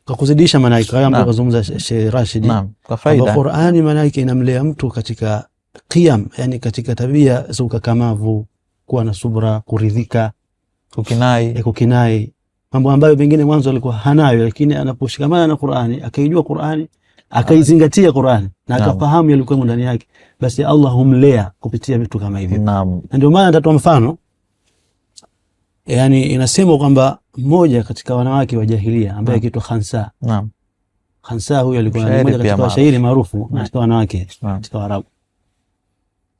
kwa kuzidisha malaika kama ambavyo kuzungumza Sheikh Rashid. Naam. Kwa faida. Qur'ani malaika inamlea mtu katika qiyam, yani katika tabia za ukakamavu, kuwa na subra, kuridhika, kukinai mambo ambayo pengine mwanzo alikuwa hanayo, lakini anaposhikamana na Qur'ani, akaijua Qur'ani, akaizingatia Qur'ani na akafahamu yalikuwa ndani yake, basi Allah humlea kupitia vitu kama hivi. Naam. Ndio maana nitatoa mfano. Yani inasema kwamba mmoja katika wanawake wa jahiliya ambaye akiitwa Khansa. Naam. Khansa huyo alikuwa ni mmoja katika washairi maarufu katika wanawake katika Waarabu.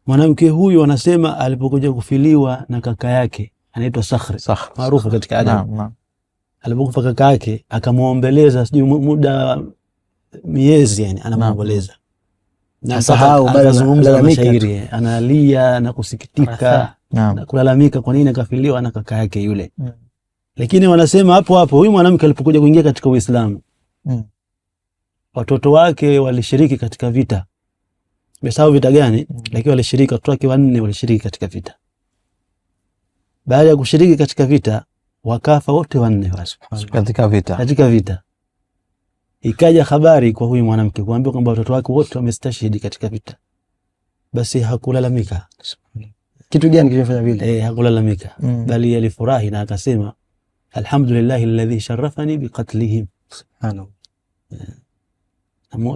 Mwanamke huyu anasema alipokuja kufiliwa na kaka yake anaitwa Sakhr maarufu katika adabu. Naam. Alipokufa kaka yake akamuombeleza sijui muda miezi, yani anamuomboleza. Na sahau anazungumza mashairi, analia na kusikitika na kulalamika kwa nini akafiliwa na kaka yake yule. Lakini wanasema hapo hapo huyu mwanamke alipokuja kuingia katika Uislamu, watoto wake walishiriki katika vita. Mesahau vita gani, lakini walishiriki, watoto wake 4 walishiriki katika vita. Baada ya kushiriki katika vita wakafa wote 4 katika vita. Ikaja habari kwa huyu mwanamke kuambia kwamba watoto wake wote wamestashhidi katika vita. Basi hakulalamika. Kitu gani kilifanya vile? Hakulalamika, bali alifurahi na akasema alhamdulillahi alladhi sharafani biqatlihim. Subhanallah.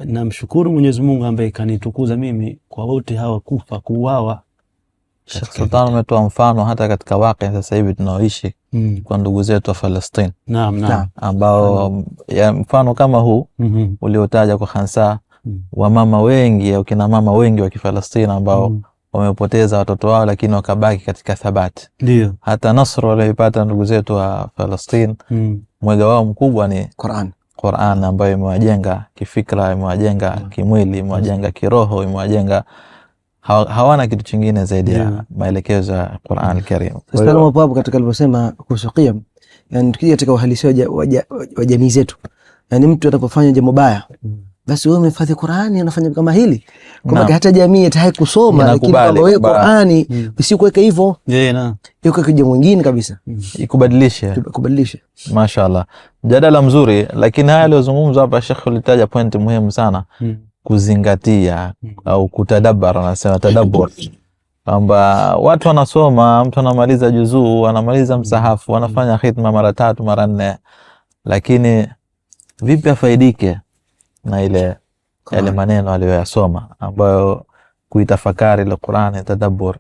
Namshukuru Mwenyezi Mungu ambaye kanitukuza mimi kwa wote hawa kuuawa. Sultan umetoa mfano hata katika waqi sasa hivi tunaoishi kwa ndugu zetu wa Palestina. Naam. Ambao ya mfano kama huu uliotaja kwa Khansa, wamama wengi au kina mama wengi wa Kifalestina ambao wamepoteza watoto wao lakini wakabaki katika thabati. Ndio. Hata nasru walioipata ndugu zetu wa Palestina, mwega wao mkubwa ni Qur'an ambayo imewajenga kifikra, imewajenga kimwili, imewajenga kiroho, imewajenga hawana kitu kingine zaidi ya maelekezo ya Qur'an al-Karim. Sasa hapo katika aliposema kuhusu qiyam, yani tukija katika uhalisia wa jamii zetu, yani mtu anapofanya jambo baya, basi wewe umehifadhi Qur'ani unafanya kama hili, kwa hata jamii hata kusoma, lakini kama wewe Qur'ani usikuweka hivyo, yuko kija mwingine kabisa ikubadilishe. Mashaallah, mjadala mzuri. Lakini haya aliyozungumza hapa Sheikh alitaja point muhimu sana, kuzingatia au kutadabbara. Anasema tadabbur kwamba watu wanasoma, mtu anamaliza juzuu, anamaliza msahafu, anafanya khitma mara 3 mara 4, lakini vipi afaidike na yale maneno aliyoyasoma, ambayo kuitafakari ile Qur'ani, tadabbur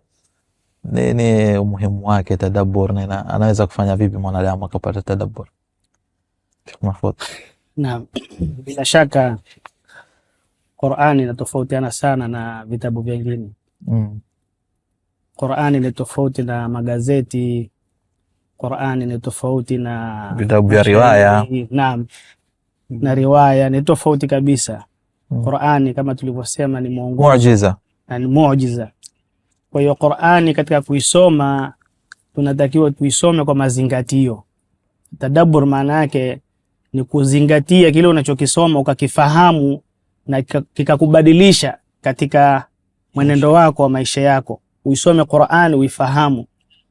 ni umuhimu wake. Tadabbur na anaweza kufanya vipi mwanadamu akapata tadabbur? Naam, bila shaka Qur'ani inatofautiana sana na vitabu vingine. Qur'ani ni tofauti na magazeti. Qur'ani ni tofauti na vitabu vya riwaya. Naam. Na riwaya ni tofauti kabisa. Qur'ani kama tulivyosema ni mwongozo. Muujiza. Na ni muujiza. Kwa hiyo Qur'ani katika kuisoma tunatakiwa tuisome kwa mazingatio. Tadabbur maana yake ni kuzingatia kile unachokisoma ukakifahamu na kikakubadilisha katika mwenendo wako wa maisha yako. Uisome Qur'an uifahamu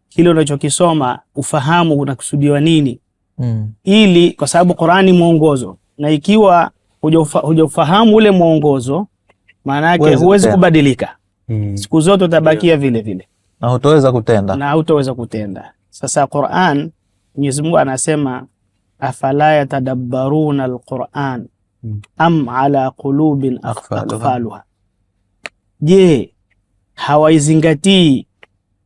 kile unachokisoma, ufahamu unakusudiwa nini, ili kwa sababu Qur'an ni mwongozo, na ikiwa hujafahamu ule mwongozo, maana yake huwezi kubadilika. Siku zote utabakia vile vile na hutaweza kutenda. Sasa Qur'an, Mwenyezi Mungu anasema afala yatadabbaruna alquran am ala qulubin aqfaluha, je, hawaizingatii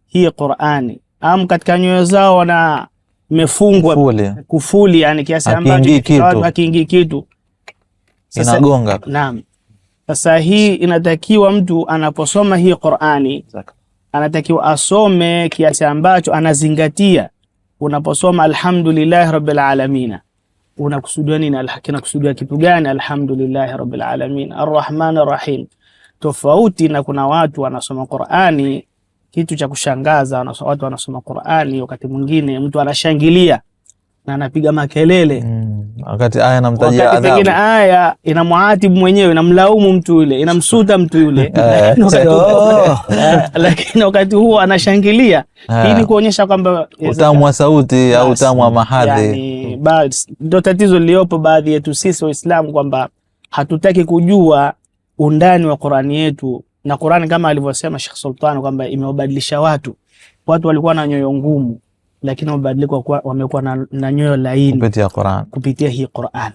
hii Qur'ani am katika nyoyo zao wana mefungwa kufuli, yani kiasi ambacho watu hakiingii kitu, inagonga. Naam. Sasa hii inatakiwa mtu anaposoma hii Qur'ani anatakiwa asome kiasi ambacho anazingatia. Unaposoma alhamdulillah rabbil alamin, unakusudia nini? Kinakusudia kitu gani? Alhamdulillah rabbil alamin arrahmanir rahim. Tofauti na kuna watu wanasoma Qur'ani, kitu cha kushangaza, watu wanasoma Qur'ani wakati mwingine mtu anashangilia na anapiga makelele wakati aya inamtajia adhabu, wakati pengine aya inamuatibu mwenyewe, inamlaumu mtu yule, inamsuta mtu yule lakini wakati huo anashangilia. Hii ni kuonyesha kwamba utamu wa sauti au utamu wa mahadhi. Yani ndio tatizo liliopo baadhi yetu sisi Waislamu, kwamba hatutaki kujua undani wa Qur'ani yetu. Na Qur'ani kama alivyosema Sheikh Sultan kwamba imewabadilisha watu walikuwa na nyoyo ngumu, lakini wamekuwa na nyoyo laini kupitia hii Qur'an.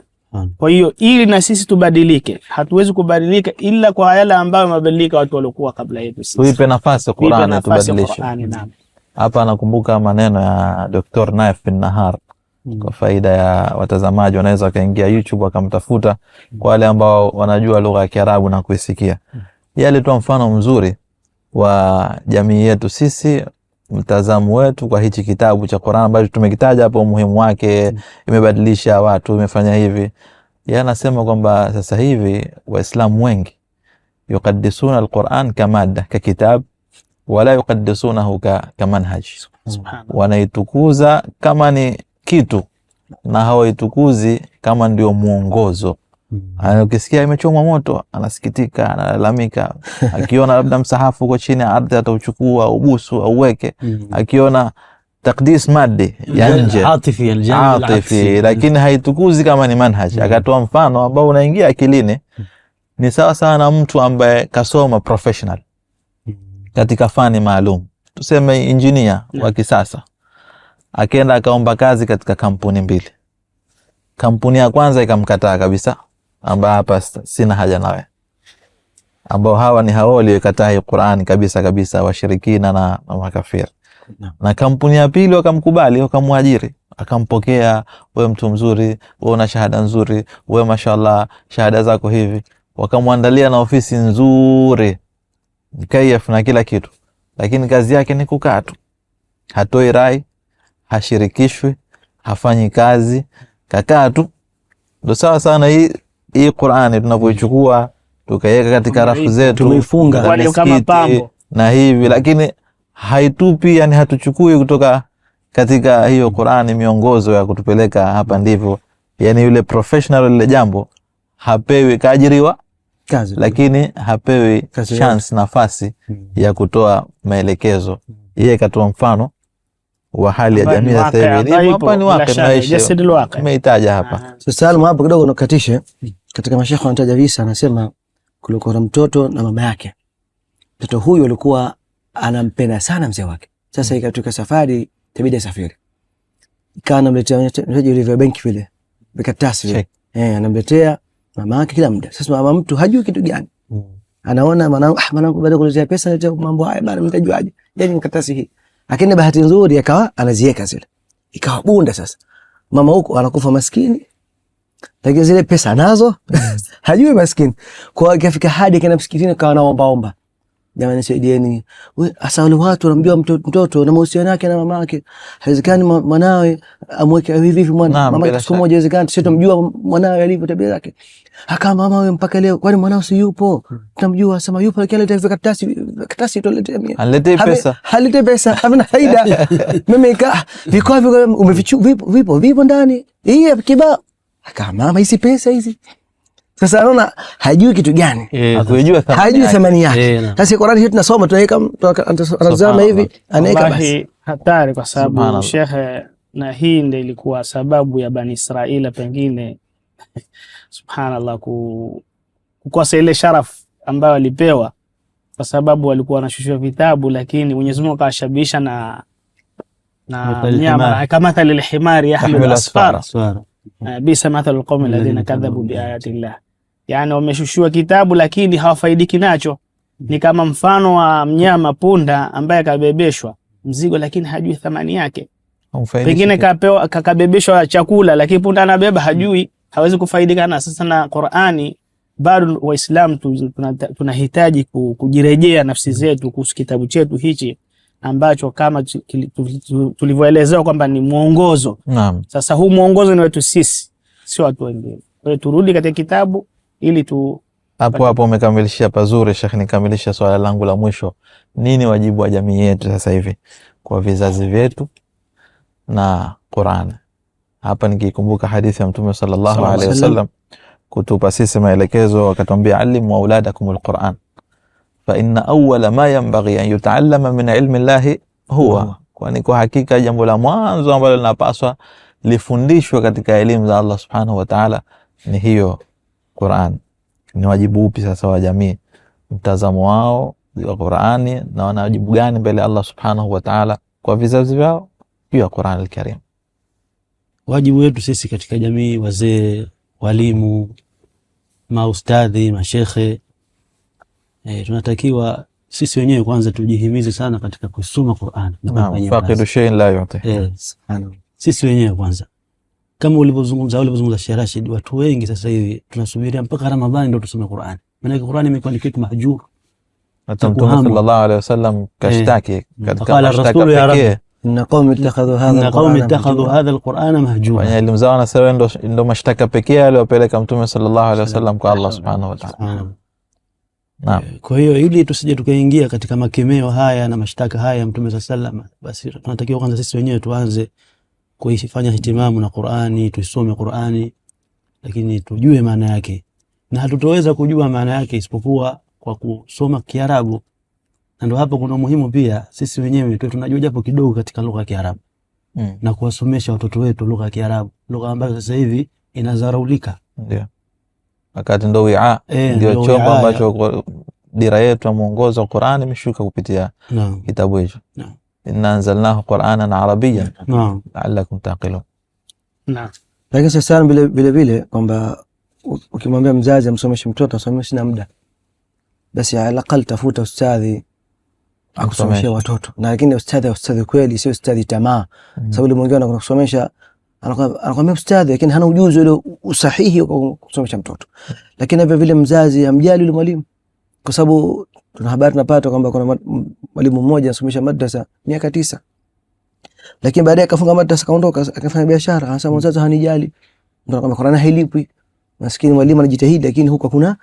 Kwa hiyo ili na sisi tubadilike, hatuwezi kubadilika ila kwa yale ambayo mabadilika watu waliokuwa kabla yetu sisi. Tuipe nafasi Qur'an tubadilishe. Hapa nakumbuka maneno ya Dr. Naif bin Nahar, kwa faida ya watazamaji wanaweza kaingia YouTube wakamtafuta, kwa wale ambao wanajua lugha ya Kiarabu na kuisikia. Yeye alitoa mfano mzuri wa jamii yetu sisi, mtazamo wetu kwa hichi kitabu cha Qur'an ambacho tumekitaja hapo, umuhimu wake, imebadilisha watu, imefanya hivi. Yeye anasema kwamba sasa hivi Waislamu wengi yuqaddisuna al-Qur'an kamada, ka kitab, wala yuqaddisunahu ka manhaj. Wanaitukuza kama ni kitu na hawaitukuzi kama ndio muongozo. Ukisikia imechomwa moto anasikitika, analalamika. Akiona labda msahafu uko chini ya ardhi atauchukua, ubusu au uweke. Akiona takdis maddi ya nje, atifi, lakini haitukuzi kama ni manhaj. Akatoa mfano ambao unaingia akilini, ni sawa sawa na mtu ambaye kasoma professional katika fani maalum, tuseme engineer wa kisasa, akaenda akaomba kazi katika kampuni mbili. Kampuni ya kwanza ikamkataa kabisa, amba hapa sina haja nawe, ambao hawa ni hao waliokataa hii Qur'ani kabisa, washirikina na makafiri. Na kampuni ya pili wakamkubali, wakamwajiri, akampokea, wewe mtu mzuri, wewe una shahada nzuri, wewe mashallah shahada zako hivi, wakamwandalia na ofisi nzuri, KF na kila kitu, lakini kazi yake ni kukaa tu, hatoi rai, hashirikishwi, hafanyi kazi, kakaa tu. Ndio sawa sana hii Qur'ani tunapoichukua tukaiweka katika rafu zetu, tumeifunga kama pambo na hivi, lakini haitupi, yani hatuchukui kutoka katika hiyo Qur'ani miongozo ya kutupeleka hapa ndivyo. Yani yule professional ile jambo hapewi, kaajiriwa kazi, lakini hapewi chance, nafasi ya kutoa maelekezo. Yeye katoa mfano wa hali ya jamii sasa hivi, hapa ni wapi maisha tumeitaja hapa. Sasa hapo kidogo nakatishe, katika mashekhe wanataja visa, anasema kulikuwa na mtoto na mama yake. Mtoto huyu alikuwa anampenda sana mzee wake. Sasa ikatoka safari, itabidi asafiri, ikawa anamletea mtaji ile vya benki vile vikatasi vile, anamletea mama yake kila muda. Sasa mama mtu hajui kitu gani, anaona mwanangu baada kuletea pesa letea mambo haya bana, mtajuaje yani nikatasi hii. Lakini bahati nzuri akawa anaziweka zile, ikawa bunda. Sasa mama huko anakufa maskini, lakini zile pesa nazo hajui maskini. Kwa ikafika hadi kana msikitini kawa naomba, jamani saidieni. Asa wale watu wanamjua mtoto na mahusiano yake na mama yake, haiwezekani mwanawe amweke hivi mama siku moja, haiwezekani, sio tumjua mwanawe alivyo, tabia yake. Aka mama wewe mpaka leo, kwani mwanao si yupo? Tunamjua, sema yupo, lakini aleta karatasi tuletee mimi. Alete pesa. Halete pesa, havina faida. Mimi vikao vipo ndani. Hii kibao. Aka mama hizi pesa hizi. Sasa anaona hajui kitu gani. Hajui thamani yake. Sasa Qur'ani hii tunasoma tunaweka anazama hivi, anaweka basi. Hatari, kwa sababu shekhe, na hii ndio ilikuwa sababu ya Bani Israila pengine subhanallah kukosa ile sharaf ambayo walipewa, kwa sababu walikuwa wanashushwa vitabu, lakini Mwenyezi Mungu akashabisha na nyama kama thalil himari yahmilu asfara. bisa mathalul qaumi alladhina kadhabu biayati llah, yani wameshushiwa kitabu lakini hawafaidiki nacho. Ni kama mfano wa mnyama punda ambaye kabebeshwa mzigo lakini hajui thamani yake. Pengine kakabebeshwa chakula lakini punda anabeba hajui, hawezi kufaidika na. Sasa na Qur'ani bado Waislamu tunahitaji kujirejea nafsi zetu kuhusu kitabu chetu hichi ambacho kama tulivyoelezewa kwamba ni mwongozo. Naam. Sasa huu mwongozo ni wetu sisi, sio watu wengine. Kwa hiyo turudi katika kitabu ili hapo umekamilishia pazuri Sheikh. Nikamilisha swala langu la mwisho, nini wajibu wa jamii yetu sasa hivi kwa vizazi vyetu na Qur'an? Hapa nikikumbuka hadithi ya Mtume sallallahu alaihi wasallam kutupa sisi maelekezo, akatuambia alimu auladakum alquran fa inna awwala ma yanbaghi an yutaallama min ilmi llahi huwa, kwani kwa hakika jambo la mwanzo ambalo linapaswa lifundishwe katika elimu za Allah subhanahu wa ta'ala ni hiyo Qur'an. Ni wajibu upi sasa wa jamii, mtazamo wao wa Qur'ani na wana wajibu gani mbele Allah subhanahu wa ta'ala kwa vizazi vyao juu ya Qur'an al-Karim? Wajibu wetu sisi katika jamii, wazee, walimu, maustadhi, mashekhe, tunatakiwa sisi wenyewe kwanza tujihimize sana katika kusoma Qur'an. Faqidu shay'in la yu'ti. Subhanallah. Sisi wenyewe kwanza, kama ulivyozungumza Sheikh Rashid, watu wengi sasa hivi tunasubiria mpaka Ramadhani ndio tusome Qur'an. Maana Qur'an imekuwa ni kitu mahjur. Hata Mtume sallallahu alaihi wasallam kashtaki katika mashtaka pekee, inna qaumi ittakhadhu hadha alqur'ana mahjura. Wenye elimu zao wanasema ndio mashtaka pekee aliyopeleka Mtume sallallahu alaihi wasallam kwa Allah subhanahu wa ta'ala. Naam. Kwa hiyo ili tusije tukaingia katika makemeo haya na mashtaka haya ya Mtume sallallahu alaihi wasallam, basi tunatakiwa kwanza sisi wenyewe tuanze kuifanya hitimamu na Qur'ani, tuisome Qur'ani, lakini tujue maana yake, na hatutoweza kujua maana yake isipokuwa kwa kusoma Kiarabu. Na ndio hapo kuna umuhimu pia sisi wenyewe tunajua japo kidogo katika lugha ya Kiarabu na kuwasomesha watoto wetu lugha ya Kiarabu, lugha ambayo sasa hivi inazaraulika. Ndio wakati ndio wi'a, ndio chombo ambacho dira yetu muongozo wa Qur'ani imeshuka kupitia kitabu hicho. Inna anzalnahu Qur'anan Arabiyyan la'allakum taqilun. Naam. Lakini sasa vile kwamba ukimwambia mzazi amsomeshe mtoto, asomeshe na muda, basi alaqal tafuta ustadhi akusomesha watoto. Na lakini ustadhi kweli, sio ustadhi tamaa. Sababu ile mwingine anakusomesha anakuambia ustadhi lakini hana ujuzi ule usahihi wa kusomesha mtoto. Lakini hivyo vile mzazi amjali yule mwalimu, kwa sababu tuna habari tunapata kwamba kuna mwalimu mmoja anasomesha madrasa miaka 9, lakini baadaye akafunga madrasa kaondoka akafanya biashara. Anasema mzazi hanijali, ndio kama Qur'ani hailipwi, maskini mwalimu anajitahidi lakini huko hakuna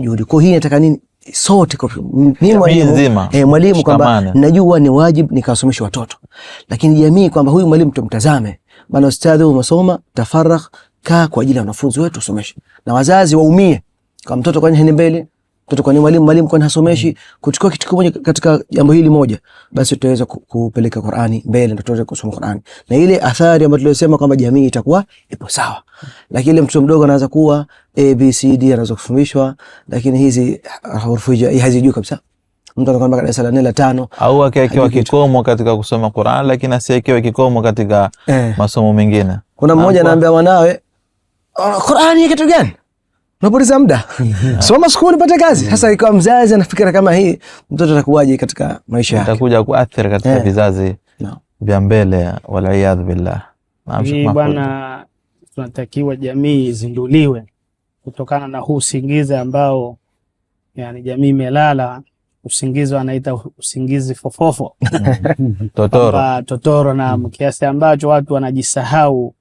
juhudi. Kwa hiyo nataka nini sote kwa mimi mwalimu kwamba najua ni wajibu nikasomesha watoto, lakini jamii kwamba huyu mwalimu tumtazame, maana ustadhi umesoma tafaragh ka kwa ajili ya wanafunzi wetu usomeshe, na wazazi waumie kwa mtoto kwani heni mbele, mtoto kwani mwalimu kwani hasomeshi. Kuchukua kitu kimoja katika jambo hili moja, basi tutaweza kupeleka Qur'ani mbele, ndio tutaweza kusoma Qur'ani, na ile athari ambayo tulisema kwamba jamii itakuwa ipo sawa. Lakini ile mtoto mdogo anaanza kuwa ABCD anaanza kufundishwa, lakini hizi hurufu hazijui kabisa. Mtu anakwambia darasa la 4 la 5 au akiwekewa kikomo katika kusoma Qur'an, lakini asiwekewe kikomo katika masomo mengine. Kuna mmoja anaambia mwanawe Qur'ani ni kitu gani? Unapoteza muda. Soma skuli pata kazi. Sasa ikawa mzazi anafikira kama hii, mtoto atakuwaje katika maisha yake? Atakuja kuathiri katika vizazi vya mbele, wal billah. Bwana, tunatakiwa jamii zinduliwe kutokana na huu usingizi ambao yani jamii imelala, usingizi wanaita usingizi fofofo. Totoro na kiasi ambacho watu wanajisahau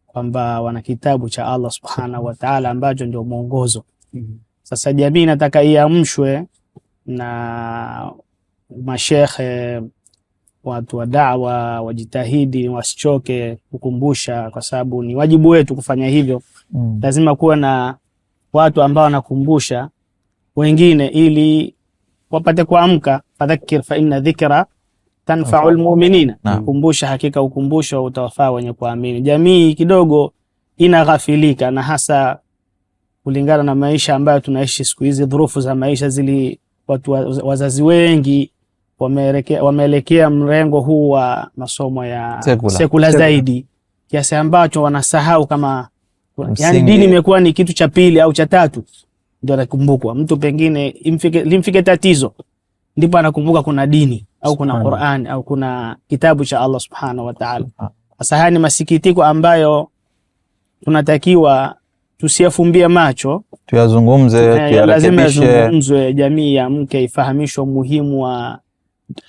kwamba wana kitabu cha Allah subhanahu wa ta'ala ambacho ndio mwongozo. Sasa jamii inataka iamshwe na mashekhe, watu wa da'wa wajitahidi, wasichoke kukumbusha, kwa sababu ni wajibu wetu kufanya hivyo. Lazima kuwa na watu ambao wanakumbusha wengine ili wapate kuamka. Fadhakkir fa inna dhikra tanfa'ul mu'minina. Kukumbusha, hakika ukumbusho utawafaa wenye kuamini. Jamii kidogo inaghafilika, na hasa kulingana na maisha ambayo tunaishi siku hizi, dhurufu za maisha zili watu wazazi wengi wameelekea mrengo huu wa masomo ya sekula zaidi, kiasi ambacho wanasahau kama yani dini imekuwa ni kitu cha pili au cha tatu ndio anakumbukwa. Mtu pengine limfike tatizo ndipo anakumbuka kuna dini au kuna Qur'an au kuna kitabu cha Allah subhanahu wa ta'ala. Sasa haya ni masikitiko ambayo tunatakiwa tusiyafumbie macho, tuyazungumze, tuyarekebishe. Lazima yazungumzwe, jamii ya mke ifahamishwe umuhimu wa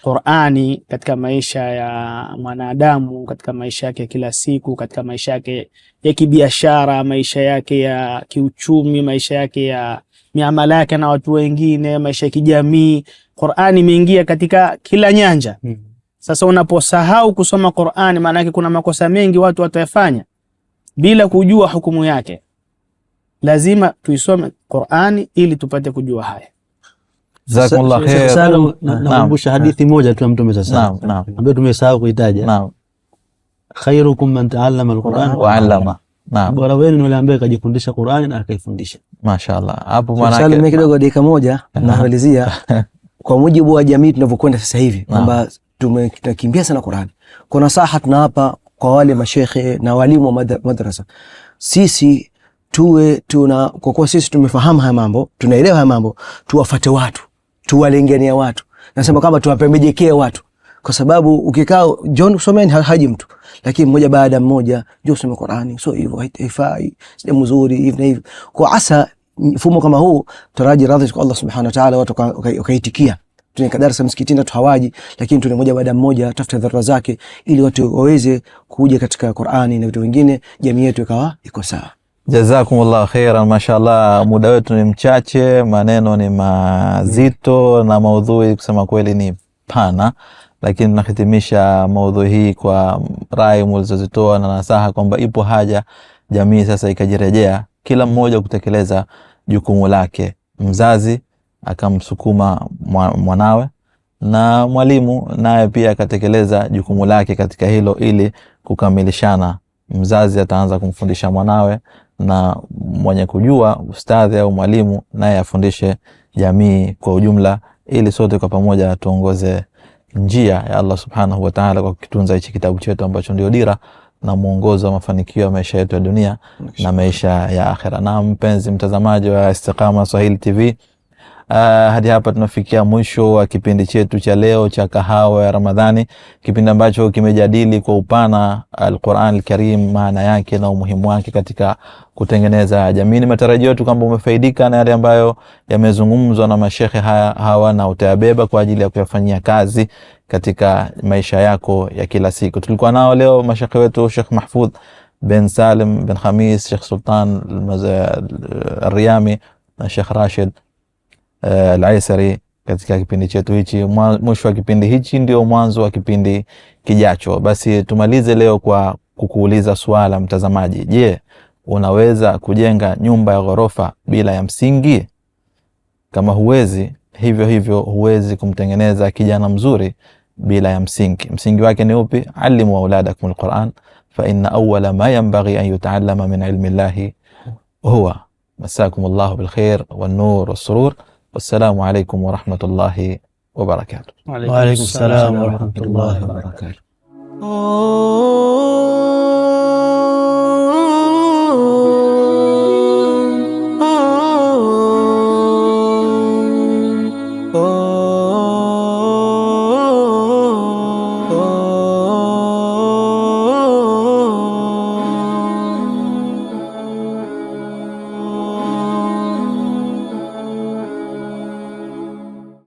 Qur'ani katika maisha ya mwanadamu, katika maisha yake kila siku, katika maisha yake ya kibiashara, maisha yake ya kiuchumi, maisha yake ya miamala yake na watu wengine, maisha ya kijamii. Qur'ani imeingia katika kila nyanja. Sasa unaposahau kusoma Qur'ani, maana yake kuna makosa mengi watu watayafanya bila kujua hukumu yake. Lazima tuisome Qur'ani ili tupate kujua haya. Jazakumullah khair. Nakumbusha hadithi moja tu ya Mtume sasa. Naam. Ambayo tumesahau kuitaja. Naam. Khairukum man ta'allama al-Qur'an wa 'allama. Naam. Bora wenu ni yule ambaye kajifundisha Qur'ani na akaifundisha. Mashaallah. Hapo maana yake mimi kidogo dakika moja namalizia. Kwa mujibu wa jamii tunavyokwenda sasa hivi kwamba tunakimbia sana Qur'ani. Kuna saha tunawapa kwa wale mashekhe na walimu wa madrasa. Sisi kwa kuwa sisi tumefahamu haya mambo, tunaelewa haya mambo, tuwafate watu, tuwalengenia watu. Nasema kama tuwapembejekee watu. Kwa sababu ukikaa John someni haji mtu, lakini mmoja baada mmoja njoo usome Qur'ani, so hivyo haifai, sio mzuri hivi na hivi. Kwa asa mfumo kama huu taraji radhi kwa Allah subhanahu wa ta'ala, watu wakaitikia. Tunika darasa msikitini watu hawaji, lakini tuna mmoja baada mmoja tafuta dharura zake ili watu waweze kuja katika Qur'ani na vitu vingine, jamii yetu ikawa iko sawa. Jazakumullah khairan. Mashallah, muda wetu ni mchache, maneno ni mazito na maudhui kusema kweli ni pana, lakini tunahitimisha maudhui hii kwa rai mlizozitoa na nasaha kwamba ipo haja jamii sasa ikajirejea, kila mmoja kutekeleza jukumu lake. Mzazi akamsukuma mwanawe na mwalimu naye pia akatekeleza jukumu lake katika hilo ili kukamilishana. Mzazi ataanza kumfundisha mwanawe na mwenye kujua ustadhi au mwalimu naye afundishe jamii kwa ujumla, ili sote kwa pamoja tuongoze njia ya Allah subhanahu wa ta'ala kwa kutunza hichi kitabu chetu ambacho ndio dira na mwongozo wa mafanikio ya maisha yetu ya dunia na maisha ya akhera. Na mpenzi mtazamaji wa Istiqama Swahili TV, hadi hapa tunafikia mwisho wa kipindi chetu cha leo cha Kahawa ya Ramadhani, kipindi ambacho kimejadili kwa upana Al-Qur'an Al-Karim, maana yake na umuhimu wake katika kutengeneza jamii. Ni matarajio yetu kwamba umefaidika na yale ambayo yamezungumzwa na mashekhe hawa na utayabeba kwa ajili ya kuyafanyia kazi katika maisha yako ya kila siku. Tulikuwa nao leo mashekhe wetu Sheikh Mahfudh bin Salim bin Khamis, Sheikh Sultan Al-Riyami na Sheikh Rashid Al-Aisari katika kipindi chetu hichi. Mwisho wa kipindi hichi ndio mwanzo wa kipindi kijacho. Basi tumalize leo kwa kukuuliza swala mtazamaji. Je, unaweza kujenga nyumba ya ghorofa bila ya msingi? Kama huwezi, hivyo huwezi kumtengeneza kijana mzuri bila ya msingi. Msingi wake ni upi? Alimu auladakum alquran fa inna awwala ma yanbaghi an yuta'allama min ilmi llahi huwa. Masakumullahu bil khair wan nur was surur. Wassalamu alaykum wa rahmatullahi wa barakatuh. Wa alaykum assalam wa rahmatullahi wa barakatuh.